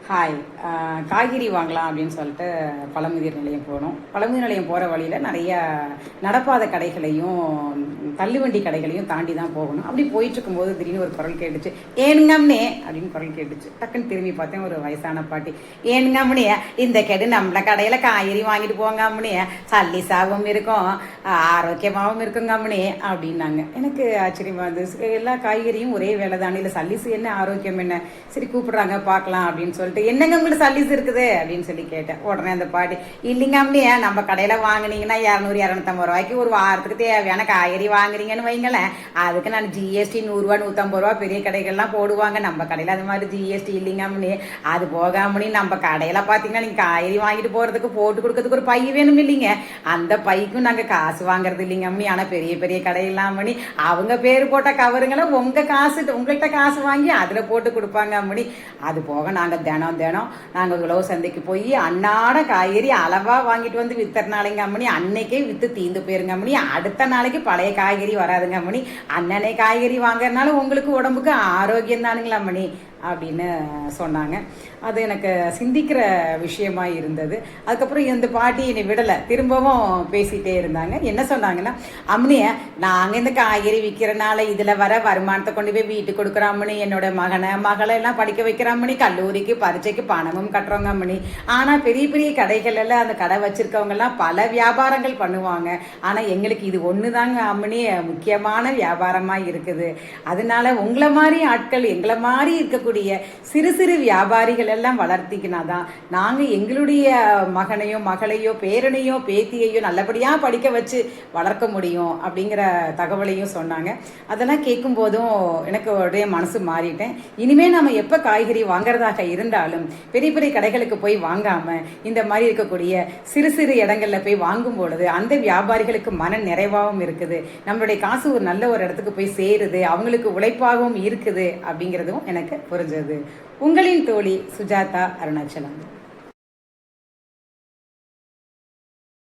Hi. காய்கறி வாங்கலாம் அப்படின்னு சொல்லிட்டு பழமுதிர் நிலையம் போனோம். பழமுதிர் நிலையம் போகிற வழியில் நிறைய நடப்பாத கடைகளையும் தள்ளுவண்டி கடைகளையும் தாண்டி தான் போகணும். அப்படி போயிட்டு இருக்கும்போது திடீர்னு ஒரு குரல் கேட்டுச்சு, ஏனுங்கம்னே அப்படின்னு குரல் கேட்டுச்சு. டக்குன்னு திரும்பி பார்த்தேன், ஒரு வயசான பாட்டி. ஏனுங்கம்னே, இந்த கெடு நம்மள கடையில் காய்கறி வாங்கிட்டு போங்க அம்மனே, சல்லிசாவும் இருக்கும், ஆரோக்கியமாகவும் இருக்குங்க அம்மனே அப்படின்னாங்க. எனக்கு ஆச்சரியமா இருந்துச்சு. எல்லா காய்கறியும் ஒரே வேலை தானே, இல்லை சல்லிசு என்ன ஆரோக்கியம் என்ன, சரி கூப்பிடுறாங்க பார்க்கலாம் அப்படின்னு சொல்லிட்டு, என்னங்க உங்களுக்கு சல்லிஸ் இருக்குது அப்படின்னு சொல்லி கேட்டேன். உடனே அந்த பாட்டி, இல்லைங்க அப்படியே நம்ம கடையில வாங்கினீங்கன்னா 200-250 ரூபாய்க்கு ஒரு வாரத்துக்கு தேவையான காய்கறி வாங்குறீங்கன்னு வைங்களேன், அதுக்கு நான் ஜிஎஸ்டி 100 ரூபா 150 ரூபா பெரிய கடைகள்லாம் போடுவாங்க, நம்ம கடையில அது மாதிரி ஜிஎஸ்டி இல்லைங்க அப்படி. அது போகாமனி நம்ம கடையில பாத்தீங்கன்னா நீங்க காய்கறி வாங்கிட்டு போறதுக்கு போட்டு கொடுக்கறதுக்கு ஒரு பை வேணும் இல்லைங்க, அந்த பைக்கும் நாங்க காசு வாங்குறது இல்லைங்க அப்படி. ஆனா பெரிய பெரிய கடையெல்லாம் பண்ணி அவங்க பேர் போட்ட கவருங்களை உங்க காசு உங்கள்கிட்ட காசு வாங்கி அதுல போட்டு கொடுப்பாங்க அப்படி. அது போக நாங்க தினம் தினம் நாங்கள் உழவு சந்தைக்கு போய் அன்னாட காய்கறி அளவா வாங்கிட்டு வந்து வித்தறனாலைங்க அம்மனி, அன்னைக்கே வித்து தீந்து போயிருங்க அம்மனி, அடுத்த நாளைக்கு பழைய காய்கறி வராதுங்க அம்மனி, அண்ணனே காய்கறி வாங்கறதுனால உங்களுக்கு உடம்புக்கு ஆரோக்கியம் தானுங்களா அம்மனி அப்படின்னு சொன்னாங்க. அது எனக்கு சிந்திக்கிற விஷயமா இருந்தது. அதுக்கப்புறம் இந்த பாட்டி என்னை விடலை, திரும்பவும் பேசிகிட்டே இருந்தாங்க. என்ன சொன்னாங்கன்னா, அம்மனிய நாங்கள் இந்த காய்கறி விற்கிறனால இதில் வர வருமானத்தை கொண்டு போய் வீட்டுக்கு கொடுக்குறோம் அம்மனி, என்னோட மகளை எல்லாம் படிக்க வைக்கிறோம் அம்மனி, கல்லூரிக்கு பரீட்சைக்கு பணமும் கட்டுறோங்க அம்மனி. ஆனால் பெரிய பெரிய கடைகள் எல்லாம் அந்த கடை வச்சிருக்கவங்கெல்லாம் பல வியாபாரங்கள் பண்ணுவாங்க, ஆனால் எங்களுக்கு இது ஒன்று தாங்க அம்மனி முக்கியமான வியாபாரமாக இருக்குது. அதனால உங்களை மாதிரி ஆட்கள், எங்களை மாதிரி இருக்கக்கூடிய சிறு சிறு வியாபாரிகள் எல்லாம் வளர்த்திக்கினாதான் நாங்கள் எங்களுடைய மகனையோ மகளையோ பேரனையோ பேத்தியையோ நல்லபடியாக படிக்க வச்சு வளர்க்க முடியும் அப்படிங்கிற தகவலையும் சொன்னாங்க. அதெல்லாம் கேட்கும் போதும் எனக்கு உடைய மனசு மாறிட்டேன். இனிமே நம்ம எப்போ காய்கறி வாங்குறதாக இருந்தாலும் பெரிய பெரிய கடைகளுக்கு போய் வாங்காம இந்த மாதிரி இருக்கக்கூடிய சிறு சிறு இடங்கள்ல போய் வாங்கும் பொழுது அந்த வியாபாரிகளுக்கு மன நிறைவாகவும் இருக்குது, நம்மளுடைய காசு ஒரு நல்ல ஒரு இடத்துக்கு போய் சேருது, அவங்களுக்கு உழைப்பாகவும் இருக்குது அப்படிங்கிறதும் எனக்கு புரிஞ்சது. உங்களின் தோழி சுஜாதா அருணாச்சலம்.